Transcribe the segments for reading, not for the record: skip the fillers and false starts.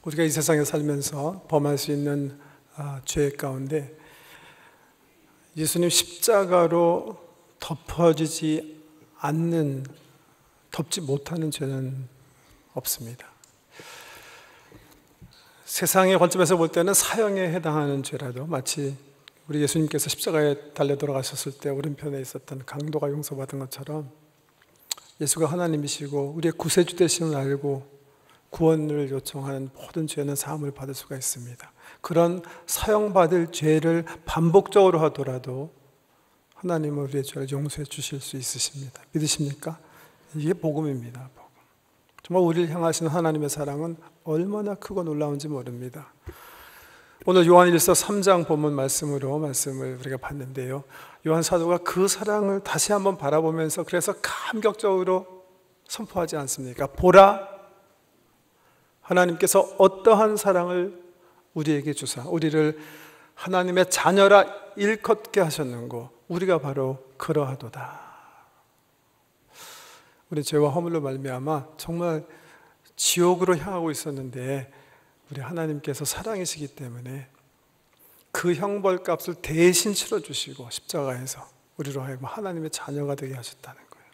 우리가 이 세상에 살면서 범할 수 있는 죄 가운데 예수님 십자가로 덮어지지 않는, 덮지 못하는 죄는 없습니다. 세상의 관점에서 볼 때는 사형에 해당하는 죄라도, 마치 우리 예수님께서 십자가에 달려 돌아가셨을 때 오른편에 있었던 강도가 용서받은 것처럼 예수가 하나님이시고 우리의 구세주 되심을 알고 구원을 요청하는 모든 죄는 사함을 받을 수가 있습니다. 그런 사형받을 죄를 반복적으로 하더라도 하나님은 우리의 죄를 용서해 주실 수 있으십니다. 믿으십니까? 이게 복음입니다. 복음. 정말 우리를 향하시는 하나님의 사랑은 얼마나 크고 놀라운지 모릅니다. 오늘 요한일서 3장 본문 말씀을 우리가 봤는데요, 요한 사도가 그 사랑을 다시 한번 바라보면서 그래서 감격적으로 선포하지 않습니까? 보라, 하나님께서 어떠한 사랑을 우리에게 주사 우리를 하나님의 자녀라 일컫게 하셨는고 우리가 바로 그러하도다. 우리 죄와 허물로 말미암아 정말 지옥으로 향하고 있었는데 우리 하나님께서 사랑이시기 때문에 그 형벌값을 대신 치러주시고 십자가에서 우리로 하여금 하나님의 자녀가 되게 하셨다는 거예요.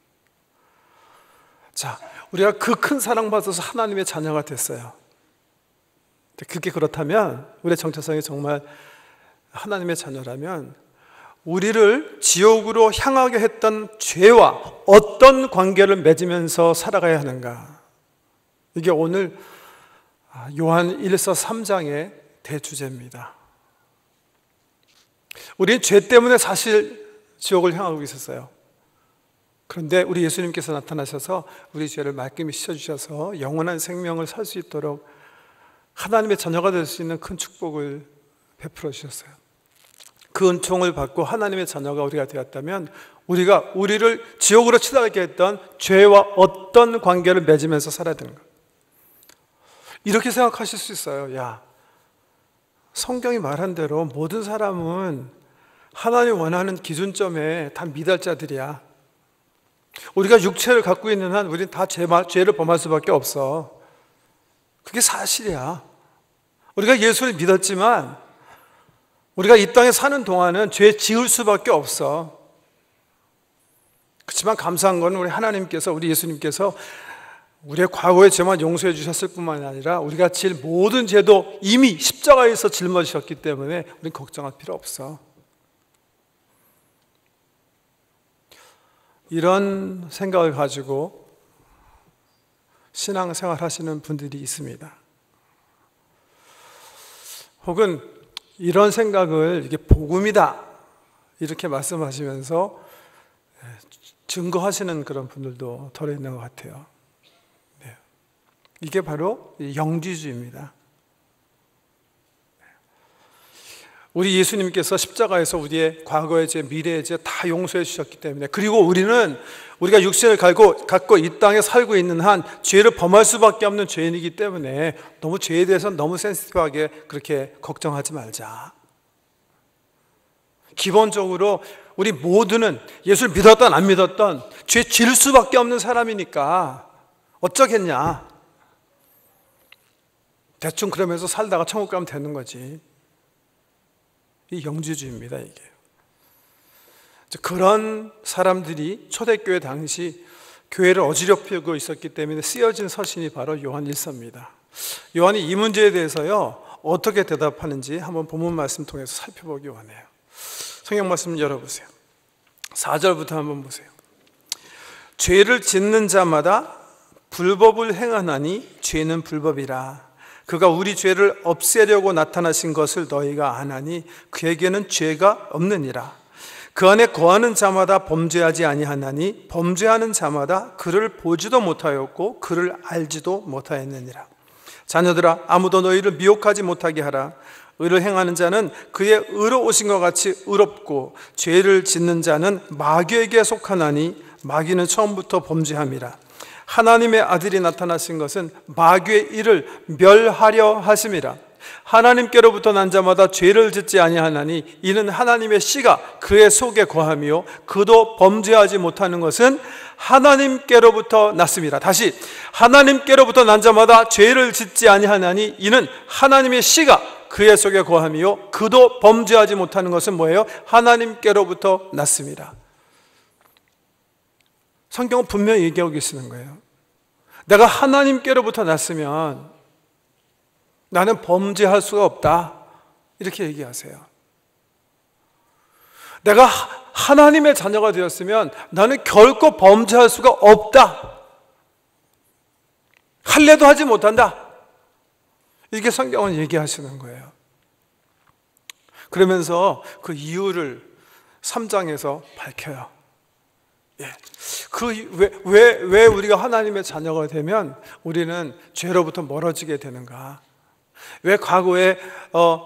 자, 우리가 그 큰 사랑받아서 하나님의 자녀가 됐어요. 그게 그렇다면 우리의 정체성이 정말 하나님의 자녀라면 우리를 지옥으로 향하게 했던 죄와 어떤 관계를 맺으면서 살아가야 하는가, 이게 오늘 요한 1서 3장의 대주제입니다. 우리는 죄 때문에 사실 지옥을 향하고 있었어요. 그런데 우리 예수님께서 나타나셔서 우리 죄를 말끔히 씻어주셔서 영원한 생명을 살 수 있도록 하나님의 자녀가 될 수 있는 큰 축복을 베풀어 주셨어요. 그 은총을 받고 하나님의 자녀가 우리가 되었다면 우리가 우리를 지옥으로 치닫게 했던 죄와 어떤 관계를 맺으면서 살아야 되는 거예요. 이렇게 생각하실 수 있어요. 야, 성경이 말한 대로 모든 사람은 하나님 원하는 기준점에 다 미달자들이야. 우리가 육체를 갖고 있는 한 우리는 다 죄를 범할 수밖에 없어. 그게 사실이야. 우리가 예수를 믿었지만 우리가 이 땅에 사는 동안은 죄 지을 수밖에 없어. 그렇지만 감사한 건 우리 하나님께서, 우리 예수님께서 우리의 과거의 죄만 용서해 주셨을 뿐만 아니라 우리가 질 모든 죄도 이미 십자가에서 짊어지셨기 때문에 우리는 걱정할 필요 없어. 이런 생각을 가지고 신앙생활 하시는 분들이 있습니다. 혹은 이런 생각을 이게 복음이다 이렇게 말씀하시면서 증거하시는 그런 분들도 덜어 있는 것 같아요. 네. 이게 바로 영지주의입니다. 우리 예수님께서 십자가에서 우리의 과거의 죄, 미래의 죄 다 용서해 주셨기 때문에, 그리고 우리가 육신을 갖고 이 땅에 살고 있는 한 죄를 범할 수밖에 없는 죄인이기 때문에 너무 죄에 대해서는 너무 센시티브하게 그렇게 걱정하지 말자. 기본적으로 우리 모두는 예수를 믿었던 안 믿었던 죄 지을 수밖에 없는 사람이니까 어쩌겠냐. 대충 그러면서 살다가 천국 가면 되는 거지. 이 영지주의입니다, 이게. 그런 사람들이 초대교회 당시 교회를 어지럽히고 있었기 때문에 쓰여진 서신이 바로 요한 1서입니다. 요한이 이 문제에 대해서요 어떻게 대답하는지 한번 본문 말씀 통해서 살펴보기 원해요. 성경 말씀 열어보세요. 4절부터 한번 보세요. 죄를 짓는 자마다 불법을 행하나니 죄는 불법이라. 그가 우리 죄를 없애려고 나타나신 것을 너희가 아나니 그에게는 죄가 없느니라. 그 안에 거하는 자마다 범죄하지 아니하나니 범죄하는 자마다 그를 보지도 못하였고 그를 알지도 못하였느니라. 자녀들아, 아무도 너희를 미혹하지 못하게 하라. 의를 행하는 자는 그의 의로우신 것 같이 의롭고 죄를 짓는 자는 마귀에게 속하나니 마귀는 처음부터 범죄함이라. 하나님의 아들이 나타나신 것은 마귀의 일을 멸하려 하심이라. 하나님께로부터 난 자마다 죄를 짓지 아니하나니 이는 하나님의 씨가 그의 속에 거함이요 그도 범죄하지 못하는 것은 하나님께로부터 났습니다. 다시, 하나님께로부터 난 자마다 죄를 짓지 아니하나니 이는 하나님의 씨가 그의 속에 거함이요 그도 범죄하지 못하는 것은 뭐예요? 하나님께로부터 났습니다. 성경은 분명히 얘기하고 계시는 거예요. 내가 하나님께로부터 났으면 나는 범죄할 수가 없다, 이렇게 얘기하세요. 내가 하나님의 자녀가 되었으면 나는 결코 범죄할 수가 없다, 할래도 하지 못한다, 이게 성경은 얘기하시는 거예요. 그러면서 그 이유를 3장에서 밝혀요. 예. 왜 우리가 하나님의 자녀가 되면 우리는 죄로부터 멀어지게 되는가? 왜 과거에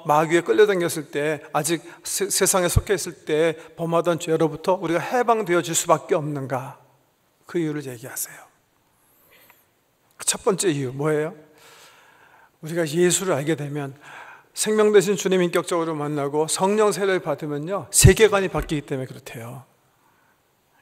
마귀에 끌려다녔을 때, 아직 세상에 속해 있을 때 범하던 죄로부터 우리가 해방되어질 수밖에 없는가? 그 이유를 얘기하세요. 첫 번째 이유 뭐예요? 우리가 예수를 알게 되면, 생명 되신 주님 인격적으로 만나고 성령 세례를 받으면요, 세계관이 바뀌기 때문에 그렇대요.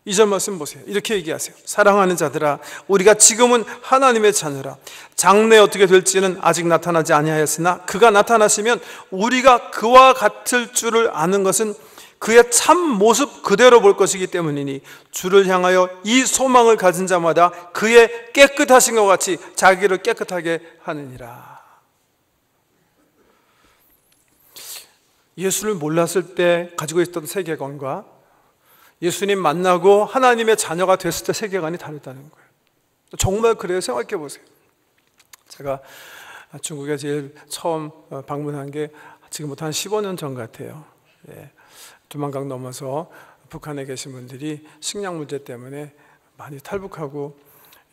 2절 말씀 보세요. 이렇게 얘기하세요. 사랑하는 자들아, 우리가 지금은 하나님의 자녀라. 장래 어떻게 될지는 아직 나타나지 아니하였으나 그가 나타나시면 우리가 그와 같을 줄을 아는 것은 그의 참 모습 그대로 볼 것이기 때문이니 주를 향하여 이 소망을 가진 자마다 그의 깨끗하신 것 같이 자기를 깨끗하게 하느니라. 예수를 몰랐을 때 가지고 있었던 세계관과 예수님 만나고 하나님의 자녀가 됐을 때 세계관이 다르다는 거예요. 정말 그래요. 생각해 보세요. 제가 중국에 제일 처음 방문한 게 지금부터 한 15년 전 같아요. 예. 두만강 넘어서 북한에 계신 분들이 식량 문제 때문에 많이 탈북하고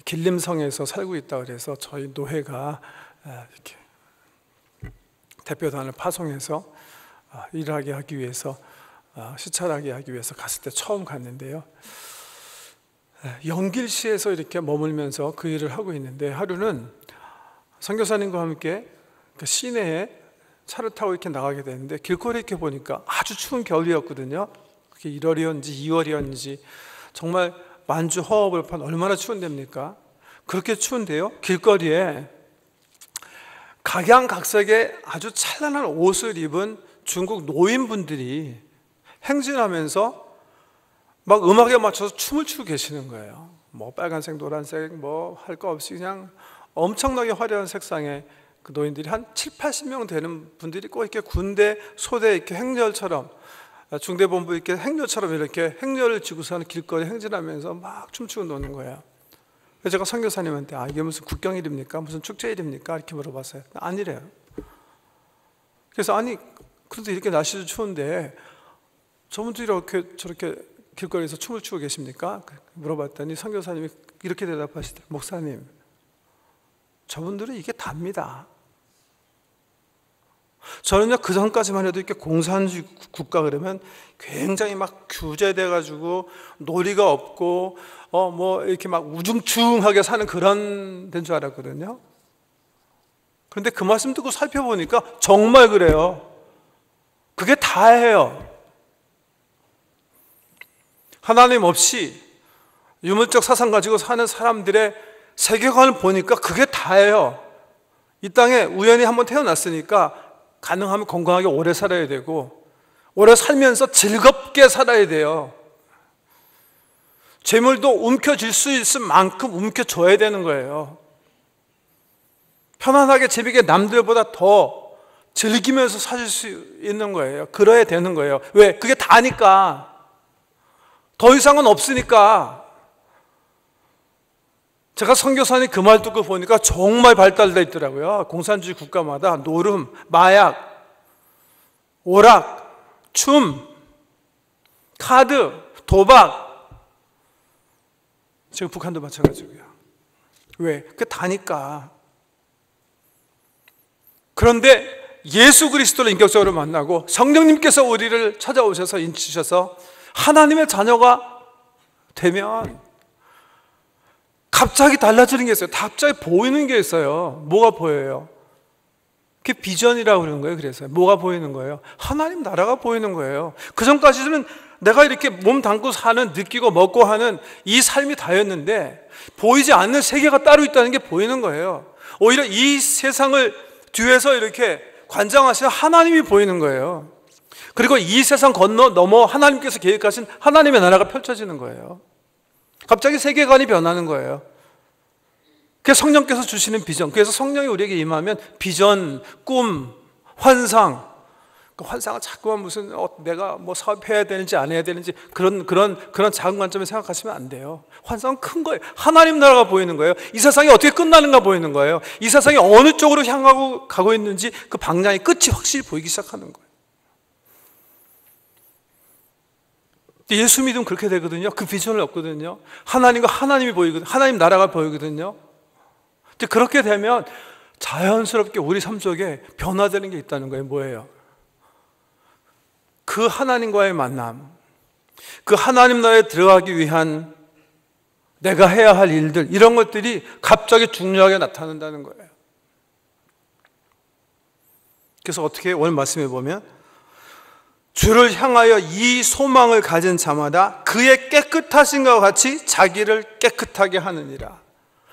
길림성에서 살고 있다 그래서 저희 노회가 이렇게 대표단을 파송해서 일하게 하기 위해서, 시찰하게 하기 위해서 갔을 때 처음 갔는데요, 영길시에서 이렇게 머물면서 그 일을 하고 있는데, 하루는 선교사님과 함께 그 시내에 차를 타고 이렇게 나가게 되는데, 길거리에 이렇게 보니까 아주 추운 겨울이었거든요. 그게 1월이었는지 2월이었는지 정말 만주 허허벌판 얼마나 추운 데입니까? 그렇게 추운데요, 길거리에 각양각색의 아주 찬란한 옷을 입은 중국 노인분들이 행진하면서 막 음악에 맞춰서 춤을 추고 계시는 거예요. 뭐 빨간색, 노란색, 뭐 할 거 없이 그냥 엄청나게 화려한 색상의 그 노인들이 한 7, 80명 되는 분들이 꼭 이렇게 군대 소대 이렇게 행렬처럼, 중대본부 이렇게 행렬처럼 이렇게 행렬을 지고서는 길거리 행진하면서 막 춤추고 노는 거예요. 그래서 제가 선교사님한테 이게 무슨 국경일입니까? 무슨 축제일입니까? 이렇게 물어봤어요. 아니래요. 그래서 그런데 이렇게 날씨도 추운데 저분들이 이렇게 저렇게 길거리에서 춤을 추고 계십니까? 물어봤더니 선교사님이 이렇게 대답하시더라고요. 목사님, 저분들은 이게 답니다. 저는요, 그 전까지만 해도 이렇게 공산주의 국가 그러면 굉장히 막 규제돼 가지고 놀이가 없고 뭐 이렇게 막 우중충하게 사는 그런 데인 줄 알았거든요. 그런데 그 말씀 듣고 살펴보니까 정말 그래요. 그게 다예요. 하나님 없이 유물적 사상 가지고 사는 사람들의 세계관을 보니까 그게 다예요. 이 땅에 우연히 한번 태어났으니까 가능하면 건강하게 오래 살아야 되고, 오래 살면서 즐겁게 살아야 돼요. 재물도 움켜쥘 수 있을 만큼 움켜줘야 되는 거예요. 편안하게 재미있게 남들보다 더 즐기면서 사실 수 있는 거예요. 그래야 되는 거예요. 왜? 그게 다니까. 더 이상은 없으니까. 제가 선교사님 그 말 듣고 보니까 정말 발달되어 있더라고요. 공산주의 국가마다 노름, 마약, 오락, 춤, 카드, 도박. 지금 북한도 마찬가지고요. 왜? 그게 다니까. 그런데 예수 그리스도를 인격적으로 만나고 성령님께서 우리를 찾아오셔서 인치셔서 하나님의 자녀가 되면 갑자기 달라지는 게 있어요. 갑자기 보이는 게 있어요. 뭐가 보여요? 그게 비전이라고 그러는 거예요. 그래서 뭐가 보이는 거예요? 하나님 나라가 보이는 거예요. 그 전까지는 내가 이렇게 몸 담고 사는, 느끼고 먹고 하는 이 삶이 다였는데 보이지 않는 세계가 따로 있다는 게 보이는 거예요. 오히려 이 세상을 뒤에서 이렇게 관장하시는 하나님이 보이는 거예요. 그리고 이 세상 넘어 하나님께서 계획하신 하나님의 나라가 펼쳐지는 거예요. 갑자기 세계관이 변하는 거예요. 그게 성령께서 주시는 비전. 그래서 성령이 우리에게 임하면 비전, 꿈, 환상. 그 환상은 자꾸만 무슨 내가 뭐 사업해야 되는지 안 해야 되는지 그런 작은 관점에 생각하시면 안 돼요. 환상은 큰 거예요. 하나님 나라가 보이는 거예요. 이 세상이 어떻게 끝나는가 보이는 거예요. 이 세상이 어느 쪽으로 향하고 가고 있는지 그 방향의 끝이 확실히 보이기 시작하는 거예요. 예수 믿으면 그렇게 되거든요. 그 비전을 얻거든요. 하나님과 하나님이 보이거든요. 하나님 나라가 보이거든요. 그렇게 되면 자연스럽게 우리 삶 속에 변화되는 게 있다는 거예요. 뭐예요? 그 하나님과의 만남, 그 하나님 나라에 들어가기 위한 내가 해야 할 일들, 이런 것들이 갑자기 중요하게 나타난다는 거예요. 그래서 어떻게 오늘 말씀해 보면 주를 향하여 이 소망을 가진 자마다 그의 깨끗하신과 같이 자기를 깨끗하게 하느니라.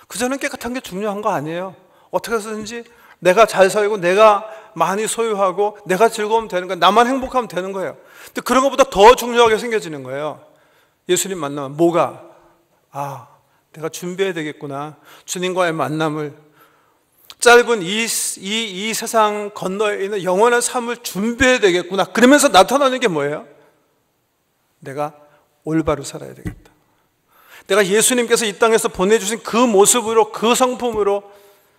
그저는 깨끗한 게 중요한 거 아니에요. 어떻게 해서든지 내가 잘 살고 내가 많이 소유하고 내가 즐거우면 되는 거예요. 나만 행복하면 되는 거예요. 근데 그런 것보다 더 중요하게 생겨지는 거예요. 예수님 만나면 뭐가? 내가 준비해야 되겠구나. 주님과의 만남을, 짧은 이 세상 건너에 있는 영원한 삶을 준비해야 되겠구나. 그러면서 나타나는 게 뭐예요? 내가 올바로 살아야 되겠다. 내가 예수님께서 이 땅에서 보내주신 그 모습으로, 그 성품으로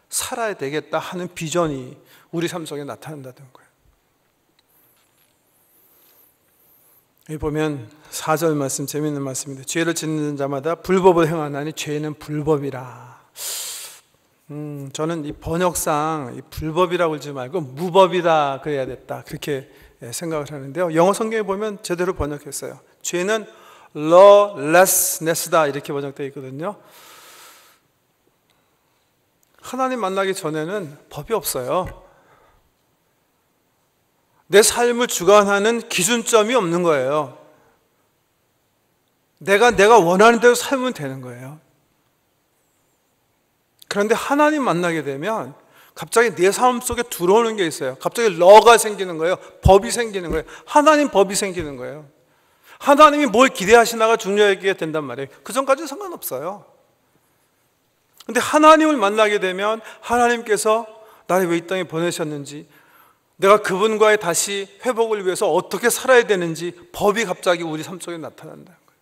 살아야 되겠다 하는 비전이 우리 삶 속에 나타난다는 거예요. 여기 보면 4절 말씀, 재미있는 말씀인데, 죄를 짓는 자마다 불법을 행하나니 죄는 불법이라. 저는 이 번역상 이 불법이라고 그러지 말고 무법이다 그래야 됐다, 그렇게 생각을 하는데요. 영어 성경에 보면 제대로 번역했어요. 죄는 lawlessness다 이렇게 번역되어 있거든요. 하나님 만나기 전에는 법이 없어요. 내 삶을 주관하는 기준점이 없는 거예요. 내가 원하는 대로 살면 되는 거예요. 그런데 하나님 만나게 되면 갑자기 내 삶 속에 들어오는 게 있어요. 갑자기 러가 생기는 거예요. 법이 생기는 거예요. 하나님 법이 생기는 거예요. 하나님이 뭘 기대하시나가 중요하게 된단 말이에요. 그 전까지는 상관없어요. 근데 하나님을 만나게 되면 하나님께서 나를 왜 이 땅에 보내셨는지, 내가 그분과의 다시 회복을 위해서 어떻게 살아야 되는지 법이 갑자기 우리 삶 속에 나타난다는 거예요.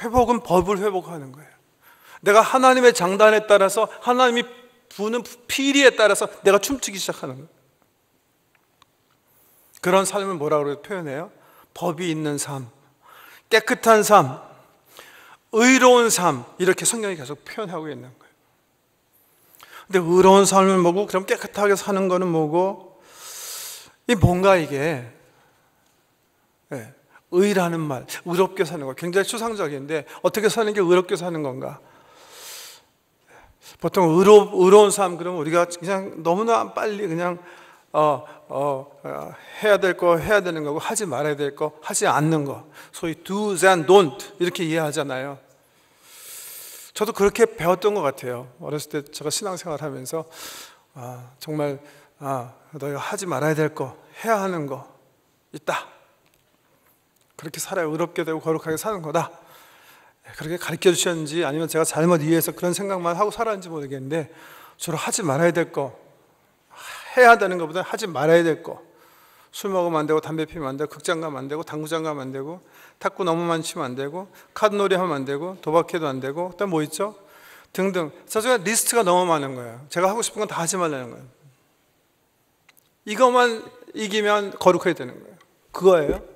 회복은 법을 회복하는 거예요. 내가 하나님의 장단에 따라서, 하나님이 부는 피리에 따라서 내가 춤추기 시작하는 거예요. 그런 삶을 뭐라고 표현해요? 법이 있는 삶, 깨끗한 삶, 의로운 삶, 이렇게 성경이 계속 표현하고 있는 거예요. 근데 의로운 삶을 뭐고, 그럼 깨끗하게 사는 거는 뭐고, 이 뭔가 이게 의라는 말, 의롭게 사는 거 굉장히 추상적인데 어떻게 사는 게 의롭게 사는 건가? 보통 의로운 삶 그러면 우리가 그냥 너무나 빨리 그냥 해야 될 거 해야 되는 거고, 하지 말아야 될 거 하지 않는 거, 소위 do's and don't 이렇게 이해하잖아요. 저도 그렇게 배웠던 것 같아요. 어렸을 때 제가 신앙생활 하면서 정말 너희가 하지 말아야 될 거, 해야 하는 거 있다. 그렇게 살아야 의롭게 되고 거룩하게 사는 거다. 그렇게 가르쳐 주셨는지 아니면 제가 잘못 이해해서 그런 생각만 하고 살았는지 모르겠는데, 주로 하지 말아야 될 거, 해야 되는 것보다 하지 말아야 될 거, 술 먹으면 안 되고, 담배 피우면 안 되고, 극장 가면 안 되고, 당구장 가면 안 되고, 탁구 너무 많이 치면 안 되고, 카드놀이 하면 안 되고, 도박해도 안 되고, 또 뭐 있죠? 등등. 사실 리스트가 너무 많은 거예요. 제가 하고 싶은 건 다 하지 말라는 거예요. 이것만 이기면 거룩하게 되는 거예요. 그거예요.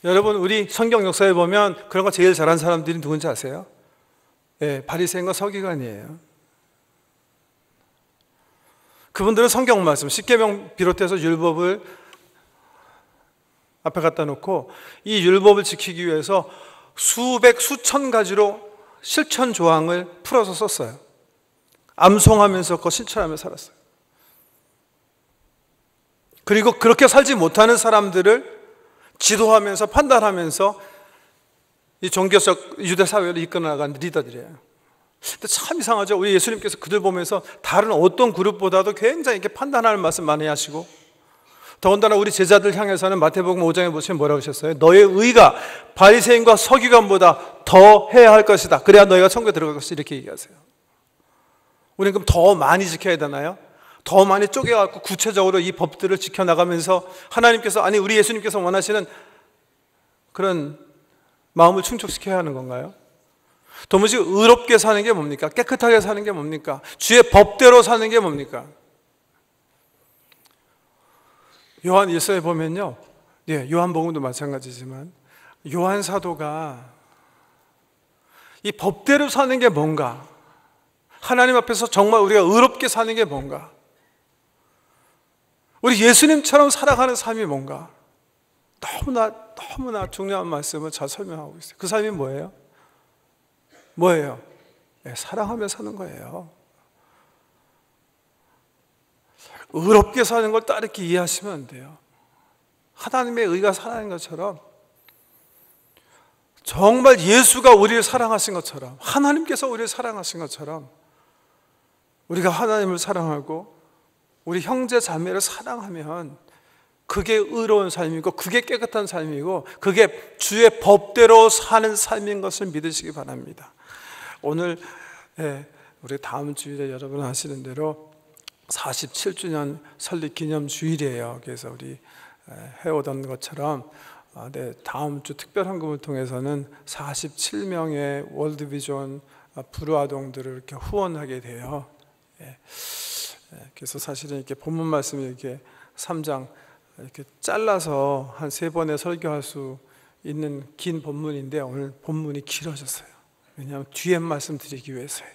여러분, 우리 성경 역사에 보면 그런 거 제일 잘하는 사람들이 누군지 아세요? 바리새인과 서기관이에요. 그분들은 성경 말씀, 십계명 비롯해서 율법을 앞에 갖다 놓고 이 율법을 지키기 위해서 수백, 수천 가지로 실천 조항을 풀어서 썼어요. 암송하면서 그거 실천하며 살았어요. 그리고 그렇게 살지 못하는 사람들을 지도하면서 판단하면서 이 종교적 유대 사회를 이끌어 나간 리더들이에요. 근데 참 이상하죠. 우리 예수님께서 그들 보면서 다른 어떤 그룹보다도 굉장히 이렇게 판단하는 말씀 많이 하시고, 더군다나 우리 제자들 향해서는 마태복음 5장에 보시면 뭐라고 하셨어요? 너의 의가 바리새인과 서기관보다 더 해야 할 것이다. 그래야 너희가 천국에 들어갈 것이다. 이렇게 얘기하세요. 우리는 그럼 더 많이 지켜야 되나요? 더 많이 쪼개갖고 구체적으로 이 법들을 지켜나가면서 하나님께서, 아니 우리 예수님께서 원하시는 그런 마음을 충족시켜야 하는 건가요? 도무지 의롭게 사는 게 뭡니까? 깨끗하게 사는 게 뭡니까? 주의 법대로 사는 게 뭡니까? 요한 1서에 보면요, 요한복음도 마찬가지지만 요한 사도가 이 법대로 사는 게 뭔가, 하나님 앞에서 정말 우리가 의롭게 사는 게 뭔가, 우리 예수님처럼 살아가는 삶이 뭔가, 너무나 중요한 말씀을 잘 설명하고 있어요. 그 삶이 뭐예요? 뭐예요? 사랑하며 사는 거예요. 의롭게 사는 걸 따르게 이해하시면 안 돼요. 하나님의 의가 살아있는 것처럼, 정말 예수가 우리를 사랑하신 것처럼, 하나님께서 우리를 사랑하신 것처럼 우리가 하나님을 사랑하고 우리 형제 자매를 사랑하면 그게 의로운 삶이고 그게 깨끗한 삶이고 그게 주의 법대로 사는 삶인 것을 믿으시기 바랍니다. 오늘 우리 다음 주일에 여러분 아시는 대로 47주년 설립 기념 주일이에요. 그래서 우리 해오던 것처럼 다음 주 특별헌금을 통해서는 47명의 월드비전 불우아동들을 이렇게 후원하게 돼요. 그래서 사실은 이렇게 본문 말씀을 이렇게 3장 이렇게 잘라서 한 3번에 설교할 수 있는 긴 본문인데 오늘 본문이 길어졌어요. 왜냐하면 뒤에 말씀 드리기 위해서예요.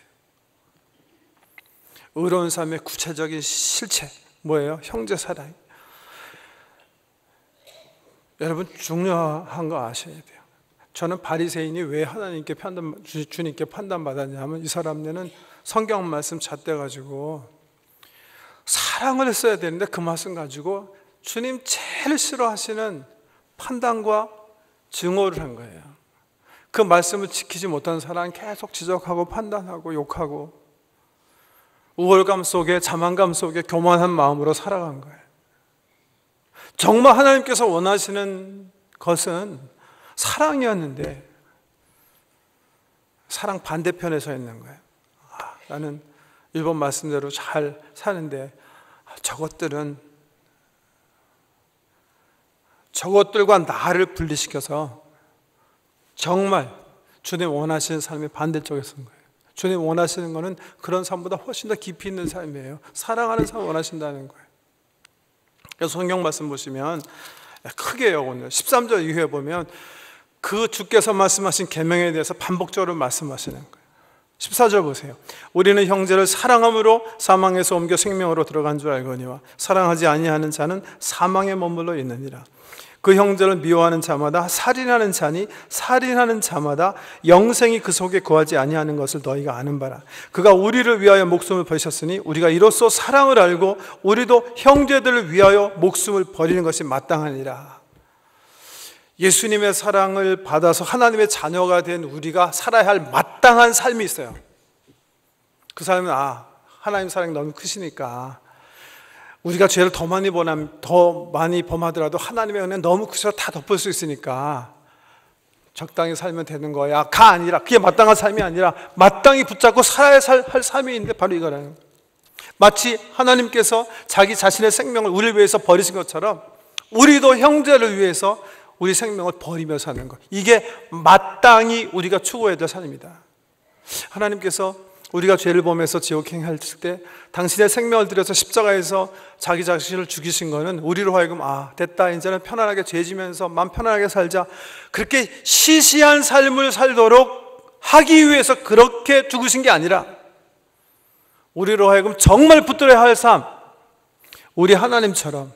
의로운 삶의 구체적인 실체 뭐예요? 형제 사랑. 여러분 중요한 거 아셔야 돼요. 저는 바리새인이 왜 하나님께 주님께 판단받았냐면 이 사람들은 성경 말씀 잣대가지고 사랑을 했어야 되는데 그 말씀 가지고 주님 제일 싫어하시는 판단과 증오를 한 거예요. 그 말씀을 지키지 못한 사람은 계속 지적하고 판단하고 욕하고 우월감 속에, 자만감 속에 교만한 마음으로 살아간 거예요. 정말 하나님께서 원하시는 것은 사랑이었는데 사랑 반대편에 서 있는 거예요. 나는 일본 말씀대로 잘 사는데 저것들과 나를 분리시켜서 정말 주님 원하시는 삶의 반대쪽에 선 거예요. 주님 원하시는 것은 그런 삶보다 훨씬 더 깊이 있는 삶이에요. 사랑하는 삶을 원하신다는 거예요. 그래서 성경 말씀 보시면 크게요. 오늘 13절 이후에 보면 그 주께서 말씀하신 계명에 대해서 반복적으로 말씀하시는 거예요. 14절 보세요. 우리는 형제를 사랑함으로 사망에서 옮겨 생명으로 들어간 줄 알거니와 사랑하지 아니하는 자는 사망에 머물러 있느니라. 그 형제를 미워하는 자마다 살인하는 자니 살인하는 자마다 영생이 그 속에 거하지 아니하는 것을 너희가 아는 바라. 그가 우리를 위하여 목숨을 버리셨으니 우리가 이로써 사랑을 알고 우리도 형제들을 위하여 목숨을 버리는 것이 마땅하니라. 예수님의 사랑을 받아서 하나님의 자녀가 된 우리가 살아야 할 마땅한 삶이 있어요. 그 삶은 하나님 사랑이 너무 크시니까 우리가 죄를 더 많이 범하더라도 하나님의 은혜는 너무 크셔서 다 덮을 수 있으니까 적당히 살면 되는 거야. 아니라 그게 마땅한 삶이 아니라 마땅히 붙잡고 살아야 할 삶이 있는데 바로 이거라는 거예요. 마치 하나님께서 자기 자신의 생명을 우리를 위해서 버리신 것처럼 우리도 형제를 위해서 우리 생명을 버리며 사는 것. 이게 마땅히 우리가 추구해야 될 삶입니다. 하나님께서 우리가 죄를 범해서 지옥행 할 때 당신의 생명을 들여서 십자가에서 자기 자신을 죽이신 것은 우리로 하여금 됐다 이제는 편안하게 죄 지면서 마음 편안하게 살자 그렇게 시시한 삶을 살도록 하기 위해서 그렇게 죽으신 게 아니라 우리로 하여금 정말 붙들어야 할 삶, 우리 하나님처럼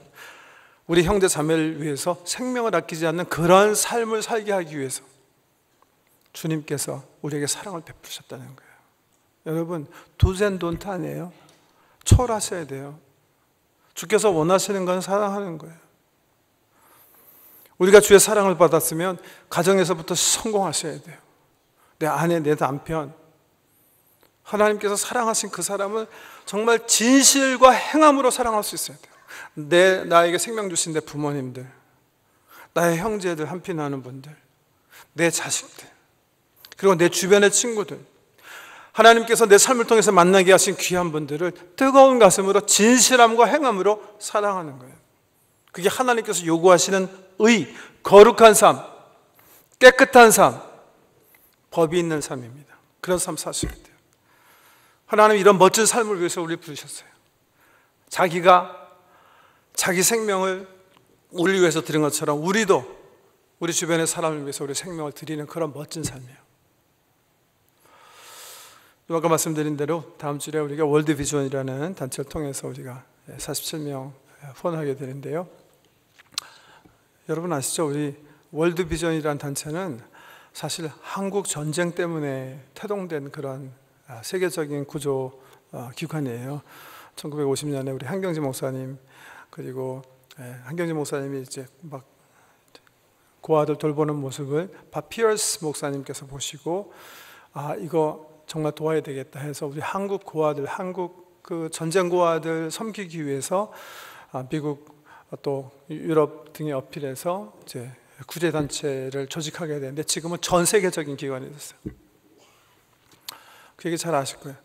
우리 형제 자매를 위해서 생명을 아끼지 않는 그런 삶을 살게 하기 위해서 주님께서 우리에게 사랑을 베푸셨다는 거예요. 여러분, do's and don't 아니에요. 초월하셔야 돼요. 주께서 원하시는 건 사랑하는 거예요. 우리가 주의 사랑을 받았으면 가정에서부터 성공하셔야 돼요. 내 아내, 내 남편, 하나님께서 사랑하신 그 사람을 정말 진실과 행함으로 사랑할 수 있어야 돼요. 나에게 생명 주신 내 부모님들, 나의 형제들, 한피나는 분들, 내 자식들, 그리고 내 주변의 친구들, 하나님께서 내 삶을 통해서 만나게 하신 귀한 분들을 뜨거운 가슴으로 진실함과 행함으로 사랑하는 거예요. 그게 하나님께서 요구하시는 의, 거룩한 삶, 깨끗한 삶, 법이 있는 삶입니다. 그런 삶 사셔야 돼요. 하나님 이런 멋진 삶을 위해서 우리 부르셨어요. 자기가 자기 생명을 우리 위해서 드린 것처럼 우리도 우리 주변의 사람을 위해서 우리 생명을 드리는 그런 멋진 삶이에요. 아까 말씀드린 대로 다음 주에 우리가 월드비전이라는 단체를 통해서 우리가 47명 후원하게 되는데요. 여러분 아시죠? 우리 월드비전이라는 단체는 사실 한국 전쟁 때문에 태동된 그런 세계적인 구조 기관이에요. 1950년에 우리 한경지 목사님, 그리고 한경지 목사님이 이제 막 고아들 돌보는 모습을 밥 피어스 목사님께서 보시고 이거 정말 도와야 되겠다 해서 우리 한국 고아들, 한국 그 전쟁 고아들 섬기기 위해서 미국 또 유럽 등에 어필해서 이제 구제 단체를 조직하게 되는데 지금은 전 세계적인 기관이 됐어요. 그 얘기 잘 아실 거예요.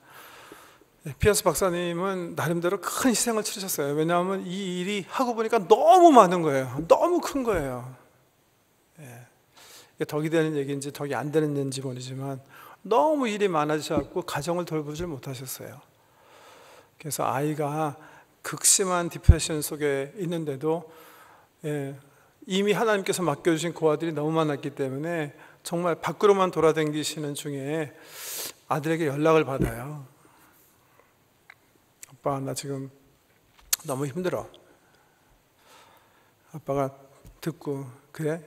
피어스 박사님은 나름대로 큰 희생을 치르셨어요. 왜냐하면 이 일이 하고 보니까 너무 많은 거예요. 너무 큰 거예요. 이게 덕이 되는 얘기인지 덕이 안 되는 얘기인지 모르지만 너무 일이 많아지셔서 가정을 돌보질 못하셨어요. 그래서 아이가 극심한 디프레션 속에 있는데도 이미 하나님께서 맡겨주신 고아들이 너무 많았기 때문에 정말 밖으로만 돌아다니시는 중에 아들에게 연락을 받아요. 아빠, 나 지금 너무 힘들어. 아빠가 듣고 그래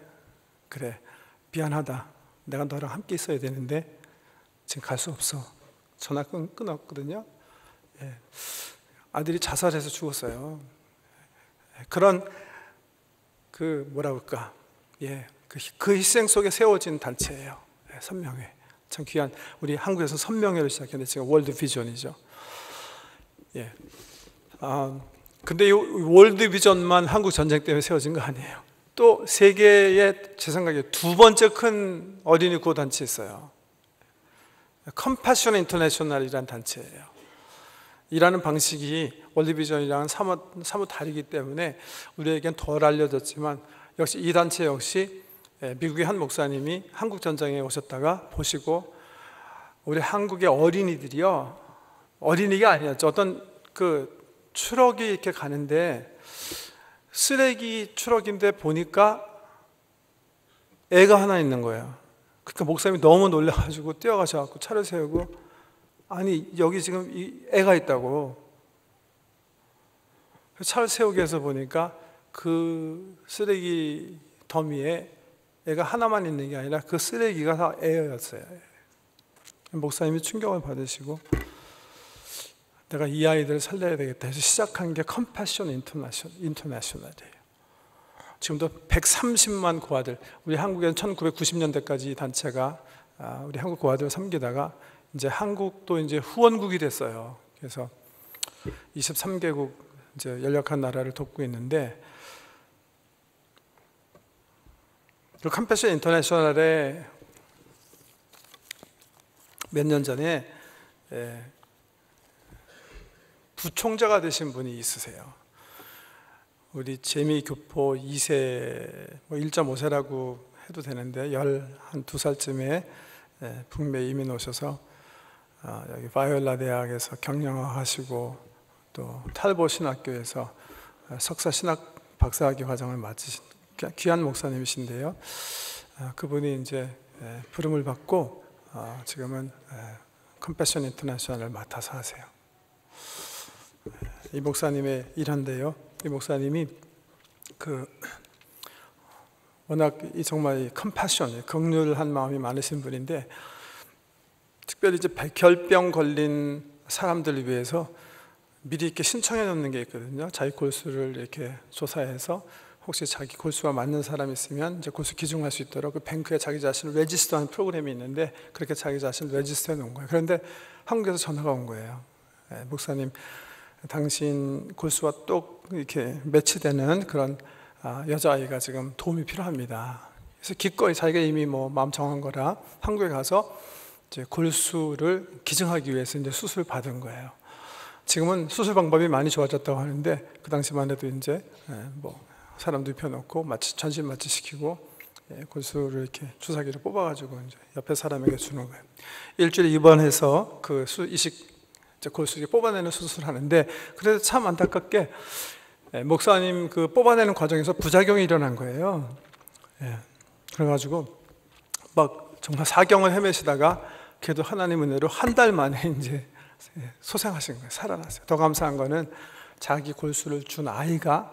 미안하다. 내가 너랑 함께 있어야 되는데 지금 갈 수 없어. 전화 끊었거든요. 아들이 자살해서 죽었어요. 그런 그 뭐라 그럴까, 그 희생 속에 세워진 단체예요. 선명회. 참 귀한, 우리 한국에서 선명회를 시작했는데 지금 월드 비전이죠. 근데 이 월드 비전만 한국 전쟁 때문에 세워진 거 아니에요. 또 세계에 제 생각에 두 번째 큰 어린이 구호 단체 있어요. 컴패션 인터내셔널이라는 단체예요. 일하는 방식이 월드비전이랑은 사뭇 다르기 때문에 우리에겐 덜 알려졌지만 역시 이 단체 역시 미국의 한 목사님이 한국 전쟁에 오셨다가 보시고 우리 한국의 어린이들이요, 어린이가 아니었죠. 어떤 그 트럭이 이렇게 가는데 쓰레기 트럭인데 보니까 애가 하나 있는 거예요. 그러니까 목사님이 너무 놀라가지고 뛰어가셔갖고 차를 세우고, 아니 여기 지금 이 애가 있다고. 차를 세우게 해서 보니까 그 쓰레기 더미에 애가 하나만 있는 게 아니라 그 쓰레기가 다 애였어요. 목사님이 충격을 받으시고 내가 이 아이들을 살려야 되겠다 해서 시작한 게 컴패션 인터내셔널이에요. 지금도 130만 고아들, 우리 한국에는 1990년대까지 이 단체가 우리 한국 고아들을 섬기다가 이제 한국도 이제 후원국이 됐어요. 그래서 23개국 이제 연락한 나라를 돕고 있는데, 그 컴패션 인터내셔널에 몇 년 전에 부총재가 되신 분이 있으세요. 우리 재미 교포 2세, 1.5세라고 해도 되는데 12살쯤에 북미 이민 오셔서 여기 바이올라 대학에서 경영학 하시고 또 탈보 신학교에서 석사 신학 박사학위 과정을 마치신 귀한 목사님이신데요. 그분이 이제 부름을 받고 지금은 컴패션 인터내셔널을 맡아서 하세요. 이 목사님의 일한데요. 이 목사님이 워낙 정말 컴패션, 긍휼한 마음이 많으신 분인데, 특별히 이제 백혈병 걸린 사람들을 위해서 미리 이렇게 신청해 놓는 게 있거든요. 자기 골수를 이렇게 조사해서 혹시 자기 골수와 맞는 사람이 있으면 이제 골수 기증할 수 있도록 그 뱅크에 자기 자신을 레지스터하는 프로그램이 있는데 그렇게 자기 자신을 레지스터해 놓은 거예요. 그런데 한국에서 전화가 온 거예요. 목사님, 당신 골수와 똑 이렇게 매치되는 그런 여자아이가 지금 도움이 필요합니다. 그래서 기꺼이 자기가 이미 뭐 마음 정한 거라 한국에 가서 이제 골수를 기증하기 위해서 이제 수술을 받은 거예요. 지금은 수술 방법이 많이 좋아졌다고 하는데 그 당시만 해도 이제 뭐 사람 눕혀놓고 마취 전신 마취 시키고 골수를 이렇게 주사기를 뽑아가지고 이제 옆에 사람에게 주는 거예요. 일주일에 입원해서 그 이식 골수 뽑아내는 수술을 하는데 그래도 참 안타깝게 목사님 그 뽑아내는 과정에서 부작용이 일어난 거예요. 그래가지고 막 정말 사경을 헤매시다가 그래도 하나님 은혜로 한 달 만에 이제 소생하신 거예요. 살아났어요. 더 감사한 거는 자기 골수를 준 아이가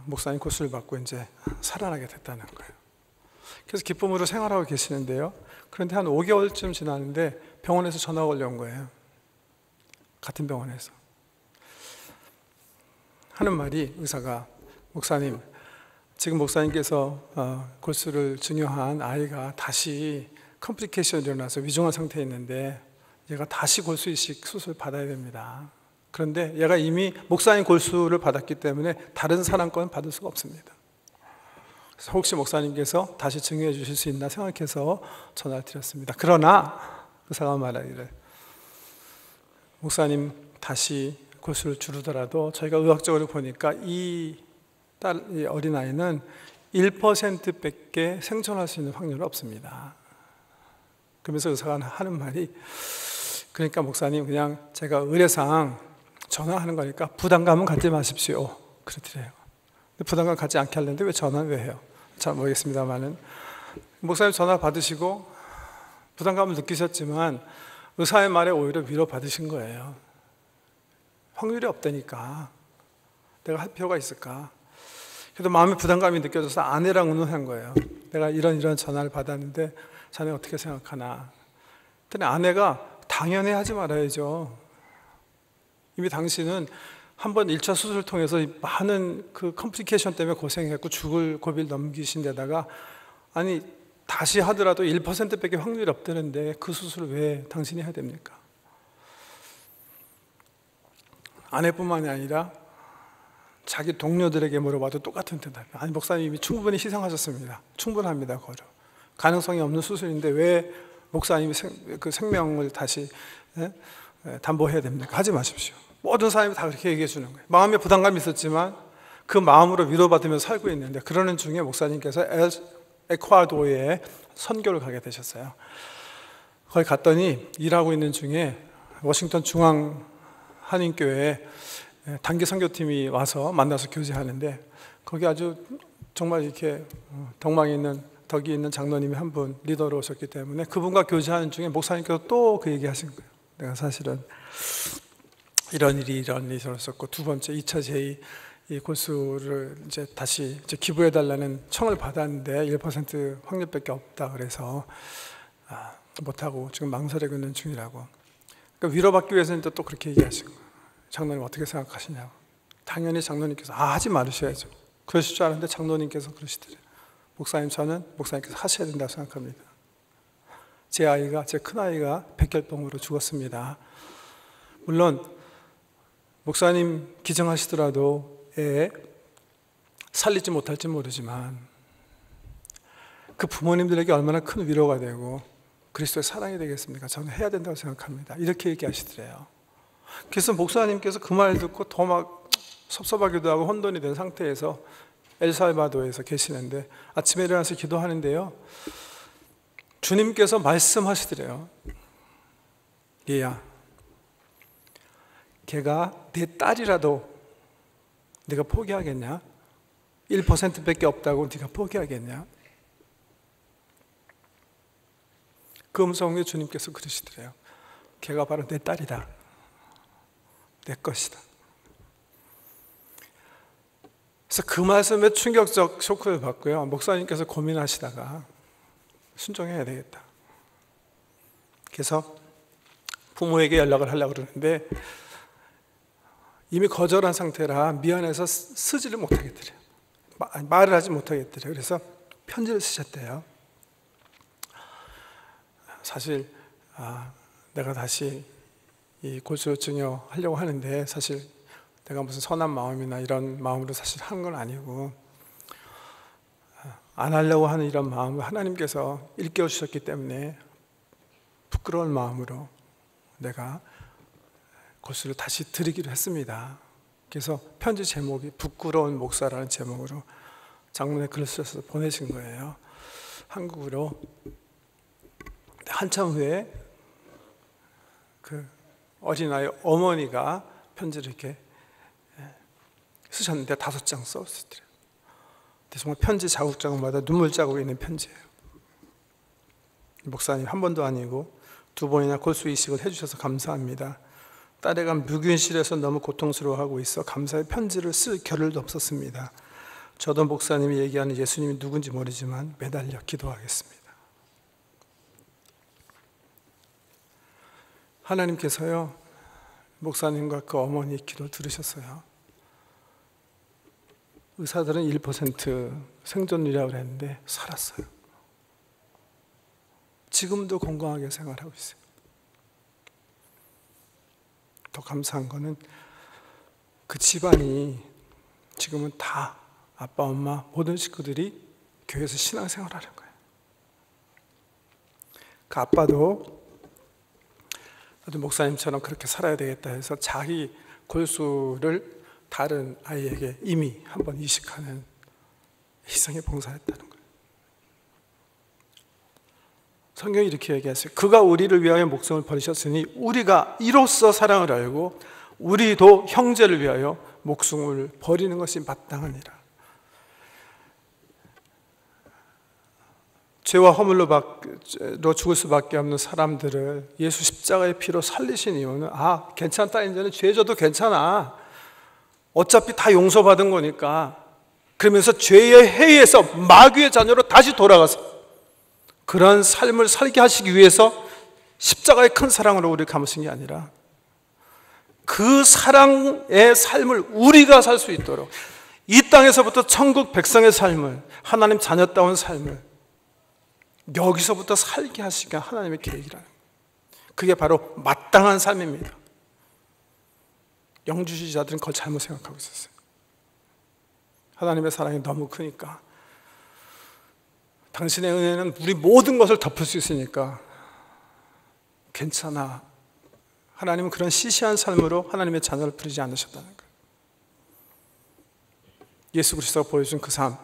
목사님 골수를 받고 이제 살아나게 됐다는 거예요. 그래서 기쁨으로 생활하고 계시는데요. 그런데 한 5개월쯤 지났는데 병원에서 전화가 올려온 거예요. 같은 병원에서 하는 말이, 의사가 목사님, 지금 목사님께서 골수를 증여한 아이가 다시 컴플리케이션이 일어나서 위중한 상태에 있는데 얘가 다시 골수 이식 수술 받아야 됩니다. 그런데 얘가 이미 목사님 골수를 받았기 때문에 다른 사람 건 받을 수가 없습니다. 그래서 혹시 목사님께서 다시 증여해 주실 수 있나 생각해서 전화를 드렸습니다. 그러나 의사가 말하기를, 목사님 다시 골수를 주르더라도 저희가 의학적으로 보니까 이 어린아이는 1%밖에 생존할 수 있는 확률은 없습니다. 그러면서 의사가 하는 말이, 그러니까 목사님 그냥 제가 의례상 전화하는 거니까 부담감은 갖지 마십시오. 그러더래요. 부담감 갖지 않게 하려는데 왜 전화를 왜 해요? 잘 모르겠습니다만은 목사님 전화 받으시고 부담감을 느끼셨지만 의사의 말에 오히려 위로 받으신 거예요. 확률이 없다니까 내가 할 필요가 있을까? 그래도 마음에 부담감이 느껴져서 아내랑 의논한 거예요. 내가 이런 전화를 받았는데 자네 어떻게 생각하나? 그랬더니 아내가 당연히 하지 말아야죠. 이미 당신은 한번 1차 수술을 통해서 많은 그 컴플리케이션 때문에 고생했고 죽을 고비를 넘기신 데다가 아니 다시 하더라도 1%밖에 확률이 없다는데 그 수술을 왜 당신이 해야 됩니까? 아내뿐만이 아니라 자기 동료들에게 물어봐도 똑같은 대답이에요. 아니 목사님 이미 충분히 희생하셨습니다. 충분합니다. 그거로. 가능성이 없는 수술인데 왜 목사님이 그 생명을 다시 담보해야 됩니까? 하지 마십시오. 모든 사람이 다 그렇게 얘기해 주는 거예요. 마음에 부담감이 있었지만 그 마음으로 위로받으며 살고 있는데, 그러는 중에 목사님께서 에콰도르에 선교를 가게 되셨어요. 거기 갔더니 일하고 있는 중에 워싱턴 중앙 한인교회에 단기 선교팀이 와서 만나서 교제하는데 거기 아주 정말 이렇게 덕이 있는 장로님이 한 분 리더로 오셨기 때문에 그분과 교제하는 중에 목사님께서 또 그 얘기 하신 거예요. 내가 사실은 이런 일이 있었고, 두 번째 2차 제의 이 골수를 이제 다시 기부해 달라는 청을 받았는데 1% 확률밖에 없다 그래서 못하고 지금 망설이고 있는 중이라고. 그러니까 위로받기 위해서는 또 그렇게 얘기하신 거예요. 장로님 어떻게 생각하시냐고. 당연히 장로님께서 하지 말으셔야죠. 그러실 줄 알았는데 장로님께서 그러시더래요. 목사님, 저는 목사님께서 하셔야 된다고 생각합니다. 제 큰아이가 백혈병으로 죽었습니다. 물론 목사님 기증하시더라도 애 살리지 못할지 모르지만 그 부모님들에게 얼마나 큰 위로가 되고 그리스도의 사랑이 되겠습니까? 저는 해야 된다고 생각합니다. 이렇게 얘기하시더래요. 그래서 목사님께서 그 말 듣고 더 막 섭섭하기도 하고 혼돈이 된 상태에서 엘살바도르에서 계시는데 아침에 일어나서 기도하는데요, 주님께서 말씀하시더래요. 얘야, 걔가 내 딸이라도 네가 포기하겠냐? 1%밖에 없다고 네가 포기하겠냐? 그 음성에 주님께서 그러시더래요. 걔가 바로 내 딸이다. 내 것이다. 그래서 그 말씀에 충격적 쇼크를 받고요. 목사님께서 고민하시다가 순종해야 되겠다. 그래서 부모에게 연락을 하려고 그러는데 이미 거절한 상태라 미안해서 쓰지를 못하겠더래요. 말을 하지 못하겠더래요. 그래서 편지를 쓰셨대요. 사실 내가 다시 이 골수증여 하려고 하는데 사실 내가 무슨 선한 마음이나 이런 마음으로 사실 하는 건 아니고 안 하려고 하는 이런 마음을 하나님께서 일깨워 주셨기 때문에 부끄러운 마음으로 내가 골수를 다시 드리기로 했습니다. 그래서 편지 제목이 부끄러운 목사라는 제목으로 장문에 글을 써서 보내신 거예요. 한국으로. 한참 후에 그 어린아이 어머니가 편지를 이렇게 쓰셨는데 5장 써주시더래요. 정말 편지 자국자국마다 눈물 자국이 있는 편지예요. 목사님 한 번도 아니고 2번이나 골수 이식을 해주셔서 감사합니다. 딸애가 묵윤실에서 너무 고통스러워하고 있어 감사의 편지를 쓸 겨를도 없었습니다. 저도 목사님이 얘기하는 예수님이 누군지 모르지만 매달려 기도하겠습니다. 하나님께서요, 목사님과 그 어머니 기도 들으셨어요. 의사들은 1% 생존율이라고 그랬는데 살았어요. 지금도 건강하게 생활하고 있어요. 더 감사한 거는 그 집안이 지금은 다 아빠, 엄마, 모든 식구들이 교회에서 신앙생활하는 거예요. 그 아빠도 나도 목사님처럼 그렇게 살아야 되겠다 해서 자기 골수를 다른 아이에게 이미 한번 이식하는 희생의 봉사했다는 거예요. 성경이 이렇게 얘기했어요. 그가 우리를 위하여 목숨을 버리셨으니 우리가 이로써 사랑을 알고 우리도 형제를 위하여 목숨을 버리는 것이 마땅하니라. 죄와 허물로 죽을 수밖에 없는 사람들을 예수 십자가의 피로 살리신 이유는 괜찮다, 이제는 죄 져도 괜찮아, 어차피 다 용서받은 거니까, 그러면서 죄의 해에서 마귀의 자녀로 다시 돌아가서 그런 삶을 살게 하시기 위해서 십자가의 큰 사랑으로 우리를 감으신 게 아니라 그 사랑의 삶을 우리가 살 수 있도록 이 땅에서부터 천국 백성의 삶을, 하나님 자녀다운 삶을 여기서부터 살게 하시기가 하나님의 계획이라는 거예요. 그게 바로 마땅한 삶입니다. 영주주의자들은 그걸 잘못 생각하고 있었어요. 하나님의 사랑이 너무 크니까, 당신의 은혜는 우리 모든 것을 덮을 수 있으니까 괜찮아. 하나님은 그런 시시한 삶으로 하나님의 자녀를 부르지 않으셨다는 거예요. 예수 그리스도가 보여준 그 삶,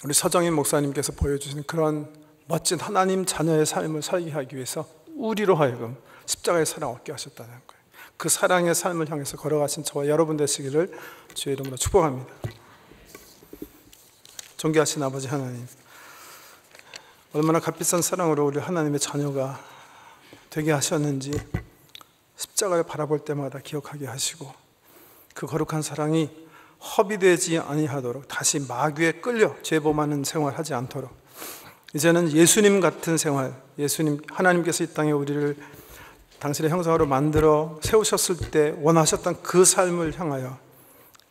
우리 서정인 목사님께서 보여주신 그런 멋진 하나님 자녀의 삶을 살게 하기 위해서 우리로 하여금 십자가의 사랑을 얻게 하셨다는 거예요. 그 사랑의 삶을 향해서 걸어가신 저와 여러분 되시기를 주의 이름으로 축복합니다. 존귀하신 아버지 하나님, 얼마나 값비싼 사랑으로 우리 하나님의 자녀가 되게 하셨는지 십자가를 바라볼 때마다 기억하게 하시고, 그 거룩한 사랑이 허비되지 아니하도록, 다시 마귀에 끌려 죄범하는 생활하지 않도록, 이제는 예수님 같은 생활, 예수님 하나님께서 이 땅에 우리를 당신의 형상으로 만들어 세우셨을 때 원하셨던 그 삶을 향하여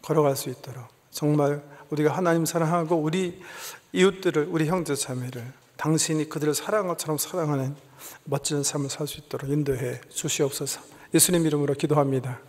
걸어갈 수 있도록, 정말 우리가 하나님 사랑하고 우리 이웃들을, 우리 형제 자매를 당신이 그들을 사랑한 것처럼 사랑하는 멋진 삶을 살 수 있도록 인도해 주시옵소서. 예수님 이름으로 기도합니다.